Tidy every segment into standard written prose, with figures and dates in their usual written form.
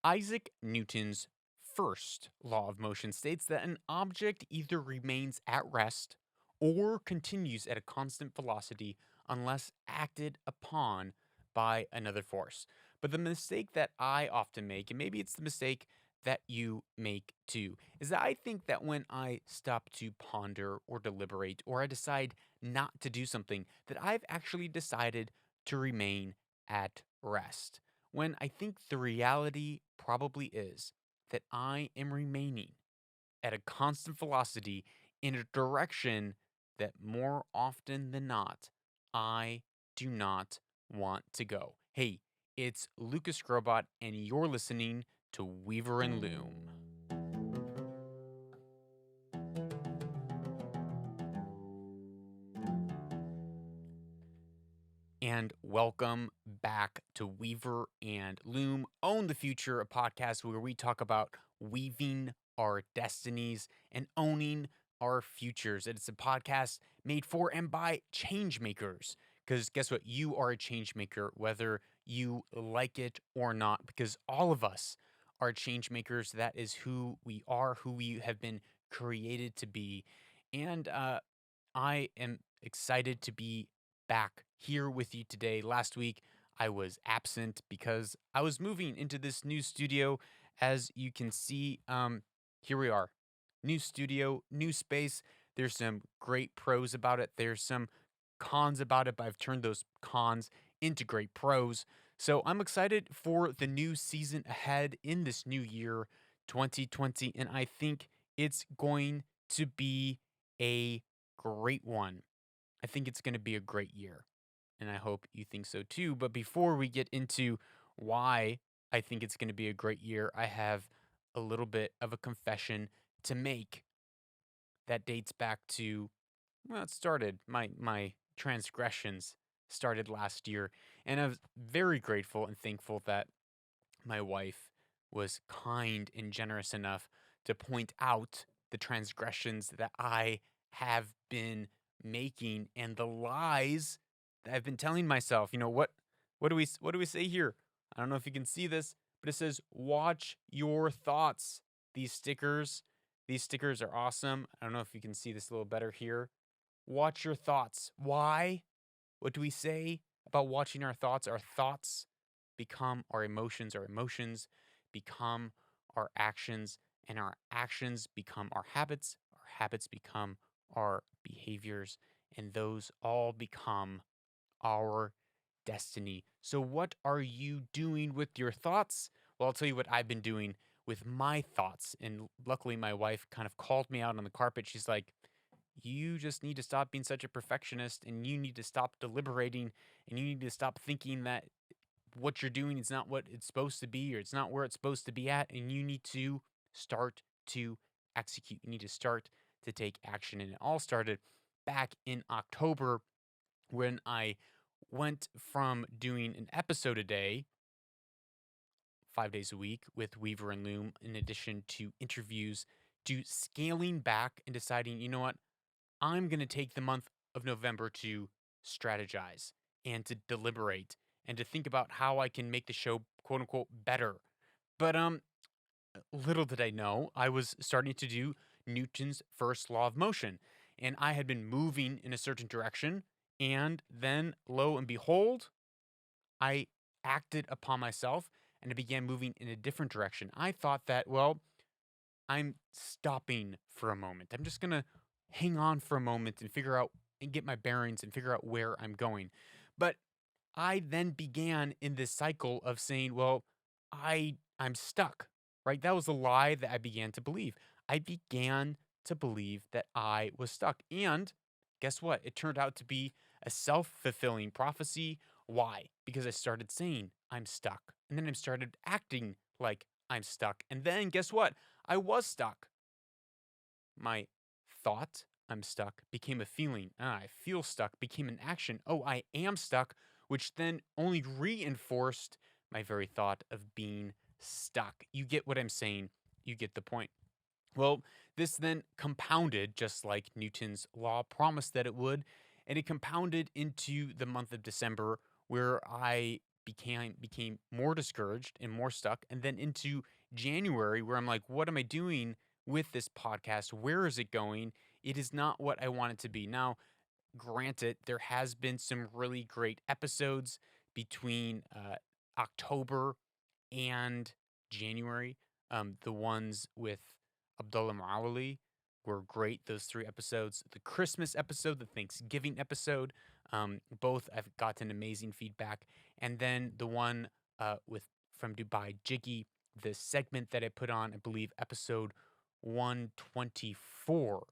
Isaac Newton's first law of motion states that an object either remains at rest or continues at a constant velocity unless acted upon by another force. But the mistake that I often make, and maybe it's the mistake that you make too, is that I think that when I stop to ponder or deliberate, or I decide not to do something, that I've actually decided to remain at rest. When I think the reality probably is that I am remaining at a constant velocity in a direction that more often than not, I do not want to go. Hey, it's Lucas Grobot, and you're listening to Weaver and Loom. And welcome back to Weaver and Loom Own the Future, a podcast where we talk about weaving our destinies and owning our futures. It's a podcast made for and by change makers. Because guess what? You are a change maker, whether you like it or not, because all of us are change makers. That is who we are, who we have been created to be. And I am excited to be back here with you today. Last week, I was absent because I was moving into this new studio. As you can see, here we are. New studio, new space. There's some great pros about it. There's some cons about it, but I've turned those cons into great pros. So I'm excited for the new season ahead in this new year, 2020. And I think it's going to be a great one. I think it's going to be a great year, and I hope you think so too. But before we get into why I think it's going to be a great year, I have a little bit of a confession to make that dates back to, well, it started my transgressions started last year, and I was very grateful and thankful that my wife was kind and generous enough to point out the transgressions that I have been making and the lies that I've been telling myself. What do we say here? I don't know if you can see this, but it says watch your thoughts. These stickers, these stickers are awesome. I don't know if you can see this a little better here. Watch your thoughts. Why? What do we say about watching our thoughts? Our thoughts become our emotions become our actions, and our actions become our habits become our behaviors, and those all become our destiny. So, what are you doing with your thoughts? Well, I'll tell you what I've been doing with my thoughts. And luckily, my wife kind of called me out on the carpet. She's like, you just need to stop being such a perfectionist, and you need to stop deliberating, and you need to stop thinking that what you're doing is not what it's supposed to be, or it's not where it's supposed to be at, and you need to start to execute. You need to start to take action. And it all started back in October when I went from doing an episode a day, 5 days a week with Weaver and Loom, in addition to interviews, to scaling back and deciding, you know what, I'm going to take the month of November to strategize and to deliberate and to think about how I can make the show quote unquote better. But little did I know, I was starting to do Newton's first law of motion, and I had been moving in a certain direction, and then lo and behold, I acted upon myself and I began moving in a different direction. I thought that, well, I'm stopping for a moment. I'm just going to hang on for a moment and figure out and get my bearings and figure out where I'm going. But I then began in this cycle of saying, well, I'm stuck. Right? That was a lie that I began to believe. I began to believe that I was stuck. And guess what? It turned out to be a self-fulfilling prophecy. Why? Because I started saying I'm stuck. And then I started acting like I'm stuck. And then guess what? I was stuck. My thought, I'm stuck, became a feeling. I feel stuck, became an action. Oh, I am stuck, which then only reinforced my very thought of being stuck. You get what I'm saying. You get the point. Well, this then compounded, just like Newton's law promised that it would, and it compounded into the month of December, where I became more discouraged and more stuck, and then into January where I'm like, what am I doing with this podcast? Where is it going? It is not what I want it to be. Now, granted, there has been some really great episodes between October and January. The ones with Abdullah Mawali were great. Those three episodes, the Christmas episode, the Thanksgiving episode, both I've gotten amazing feedback. And then the one with from Dubai Jiggy, the segment that I put on, I believe episode 124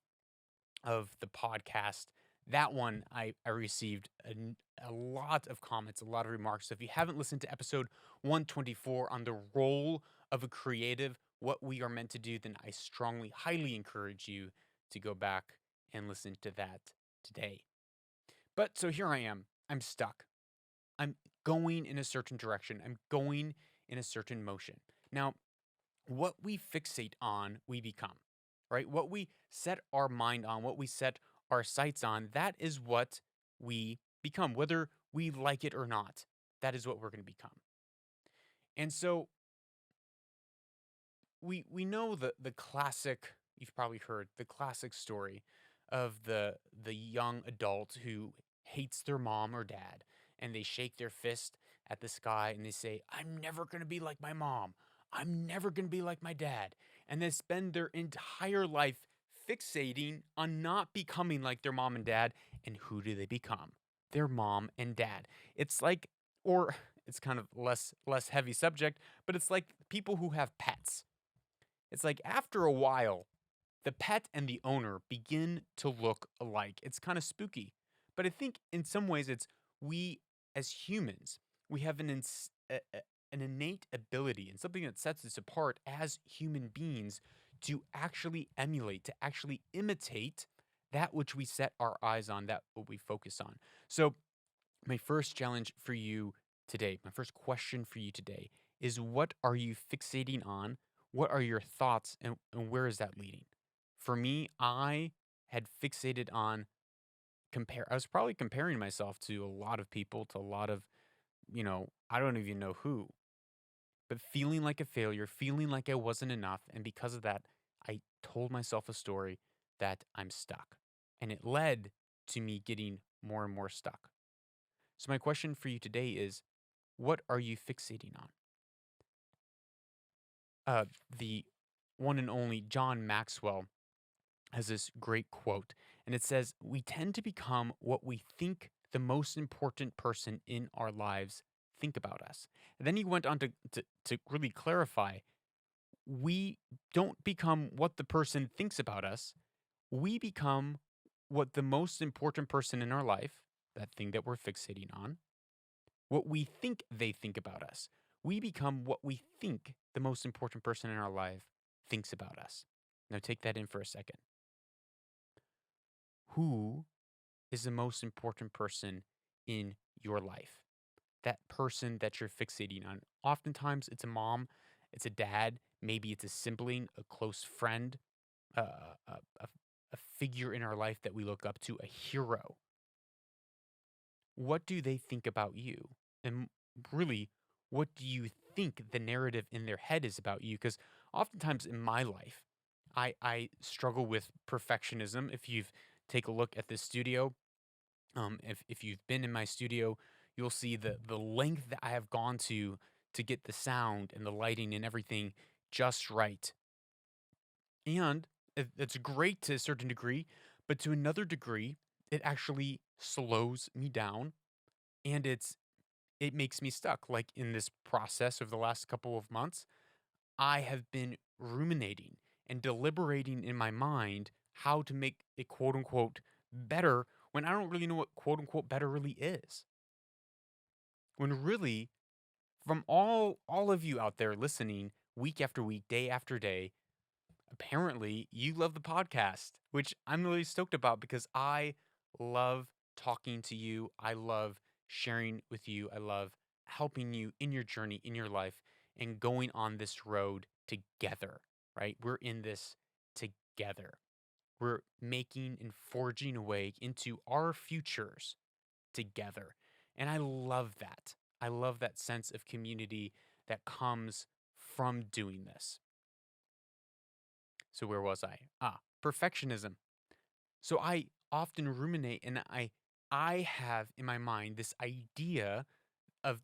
of the podcast. That one I received a lot of comments, a lot of remarks. So if you haven't listened to episode 124 on the role of a creative, what we are meant to do, then I strongly, highly encourage you to go back and listen to that today. But so here I am. I'm stuck. I'm going in a certain direction. I'm going in a certain motion. Now, what we fixate on, we become, right? What we set our mind on, what we set our sights on, that is what we become, whether we like it or not. That is what we're going to become. And so we know the classic, you've probably heard the classic story of the young adult who hates their mom or dad, and they shake their fist at the sky and they say, I'm never going to be like my mom. I'm never going to be like my dad. And they spend their entire life fixating on not becoming like their mom and dad. And who do they become? Their mom and dad. It's like, or it's kind of less heavy subject, but it's like people who have pets. It's like after a while, the pet and the owner begin to look alike. It's kind of spooky. But I think in some ways it's we as humans, we have an innate ability and something that sets us apart as human beings to actually emulate, to actually imitate that which we set our eyes on, that what we focus on. So, my first challenge for you today, my first question for you today is what are you fixating on? What are your thoughts and where is that leading? For me, I had fixated on I was probably comparing myself to a lot of people, to a lot of, I don't even know who, but feeling like a failure, feeling like I wasn't enough. And because of that, I told myself a story that I'm stuck. And it led to me getting more and more stuck. So, my question for you today is what are you fixating on? The one and only John Maxwell has this great quote, and it says, we tend to become what we think the most important person in our lives think about us. And then he went on to really clarify we don't become what the person thinks about us, we become what the most important person in our life, that thing that we're fixating on, what we think they think about us. We become what we think the most important person in our life thinks about us. Now take that in for a second. Who is the most important person in your life? That person that you're fixating on. Oftentimes it's a mom, it's a dad, maybe it's a sibling, a close friend, a figure in our life that we look up to, a hero. What do they think about you? And really, what do you think the narrative in their head is about you? Because oftentimes in my life, I struggle with perfectionism. If you've take a look at this studio, if you've been in my studio, you'll see the length that I have gone to get the sound and the lighting and everything just right. And it's great to a certain degree, but to another degree, it actually slows me down and it makes me stuck. Like in this process over the last couple of months, I have been ruminating and deliberating in my mind how to make a quote unquote better when I don't really know what quote unquote better really is. When really, from all of you out there listening week after week, day after day, apparently you love the podcast, which I'm really stoked about because I love talking to you. I love sharing with you. I love helping you in your journey, in your life, and going on this road together, right? We're in this together. We're making and forging a way into our futures together. And I love that. I love that sense of community that comes from doing this. So where was I? Perfectionism. So I often ruminate and I have in my mind this idea of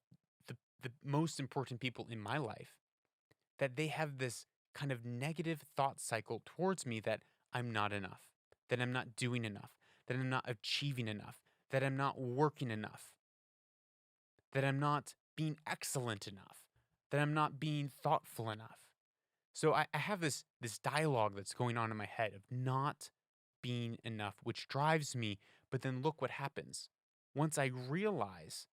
the most important people in my life, that they have this kind of negative thought cycle towards me that I'm not enough, that I'm not doing enough, that I'm not achieving enough, that I'm not working enough, that I'm not being excellent enough, that I'm not being thoughtful enough. So I have this dialogue that's going on in my head of not being enough, which drives me. But then look what happens. Once I realize,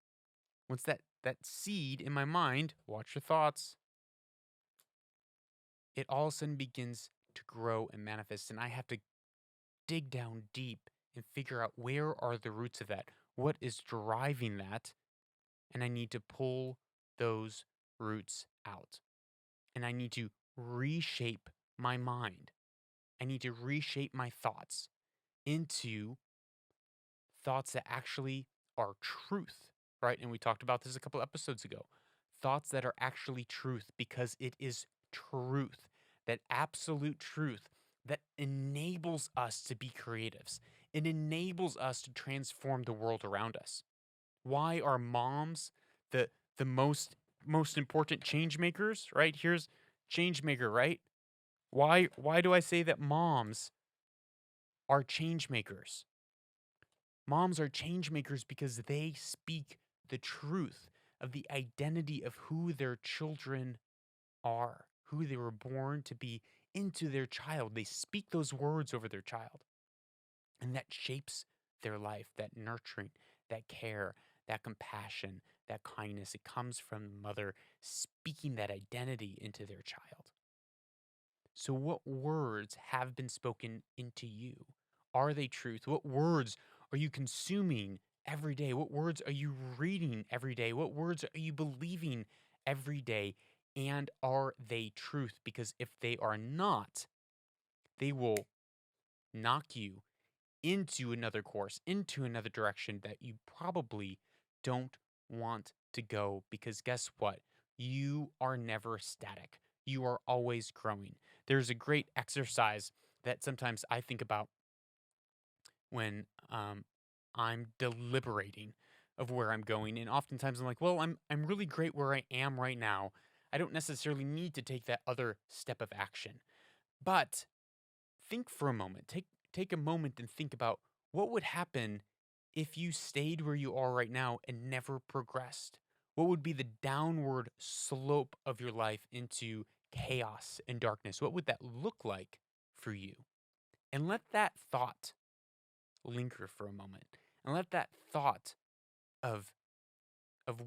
once that seed in my mind, watch your thoughts, it all of a sudden begins to grow and manifest. And I have to dig down deep and figure out where are the roots of that? What is driving that? And I need to pull those roots out. And I need to reshape my mind. I need to reshape my thoughts into thoughts that actually are truth, right? And we talked about this a couple episodes ago. Thoughts that are actually truth because it is truth, that absolute truth that enables us to be creatives. It enables us to transform the world around us. Why are moms the the most important change makers, right? Here's change maker, right? Why do I say that moms are change makers? Moms are change makers because they speak the truth of the identity of who their children are, who they were born to be into their child. They speak those words over their child, and that shapes their life, that nurturing, that care, that compassion, that kindness. It comes from the mother speaking that identity into their child. So, what words have been spoken into you? Are they truth? What words are you consuming every day? What words are you reading every day? What words are you believing every day? And are they truth? Because if they are not, they will knock you into another course, into another direction that you probably don't want to go. Because guess what? You are never static, you are always growing. There's a great exercise that sometimes I think about when I'm deliberating of where I'm going. And oftentimes I'm like, well, I'm really great where I am right now. I don't necessarily need to take that other step of action. But think for a moment. Take a moment and think about what would happen if you stayed where you are right now and never progressed. What would be the downward slope of your life into chaos and darkness? What would that look like for you? And let that thought linger for a moment. And let that thought of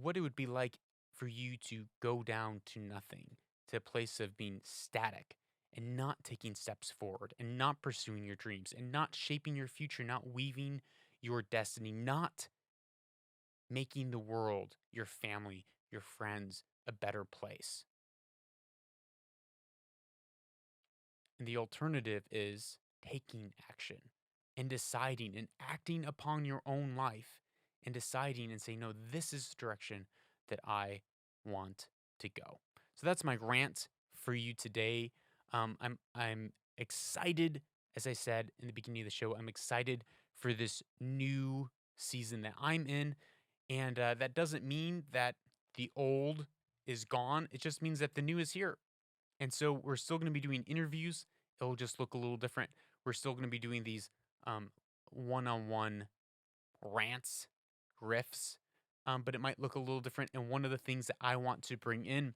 what it would be like for you to go down to nothing, to a place of being static and not taking steps forward and not pursuing your dreams and not shaping your future, not weaving your destiny, not making the world, your family, your friends a better place. And the alternative is taking action and deciding and acting upon your own life and deciding and saying, no, this is the direction that I want to go. So that's my rant for you today. I'm excited, as I said in the beginning of the show, I'm excited for this new season that I'm in. And that doesn't mean that the old is gone. It just means that the new is here. And so we're still going to be doing interviews. It'll just look a little different. We're still going to be doing these um, one-on-one rants, riffs, but it might look a little different. And one of the things that I want to bring in,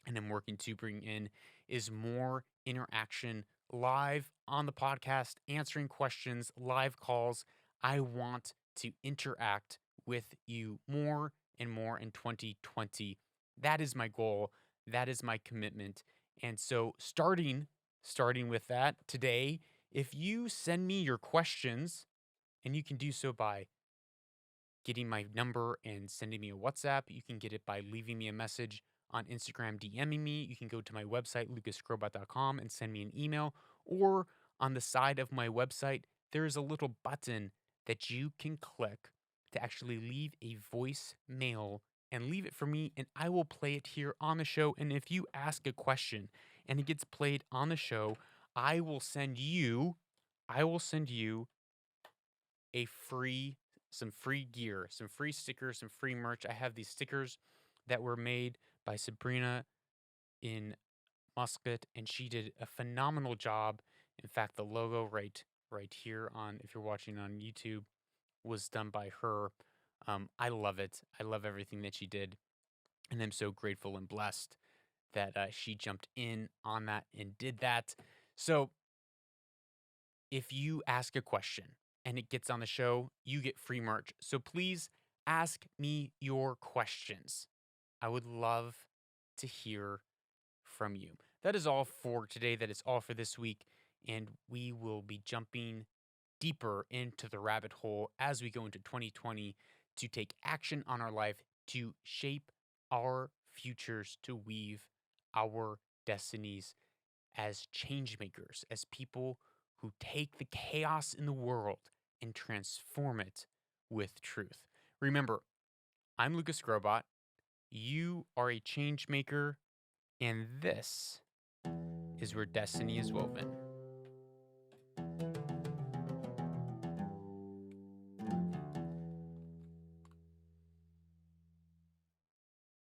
and I'm working to bring in, is more interaction live on the podcast, answering questions, live calls. I want to interact with you more and more in 2020. That is my goal. That is my commitment. And so starting with that today, if you send me your questions, and you can do so by getting my number and sending me a WhatsApp. You can get it by leaving me a message on Instagram, DMing me. You can go to my website, lucascrobot.com, and send me an email. Or on the side of my website, there is a little button that you can click to actually leave a voicemail and leave it for me, and I will play it here on the show. And if you ask a question and it gets played on the show, I will send you a some free gear, some free stickers, some free merch. I have these stickers that were made by Sabrina in Muscat, and she did a phenomenal job. In fact, the logo right here on, if you're watching on YouTube, was done by her. I love it. I love everything that she did, and I'm so grateful and blessed that she jumped in on that and did that. So if you ask a question and it gets on the show, you get free merch. So please ask me your questions. I would love to hear from you. That is all for today. That is all for this week. And we will be jumping deeper into the rabbit hole as we go into 2020 to take action on our life, to shape our futures, to weave our destinies as change makers, as people who take the chaos in the world and transform it with truth. Remember, I'm Lucas Grobot. You are a change maker, and this is where destiny is woven.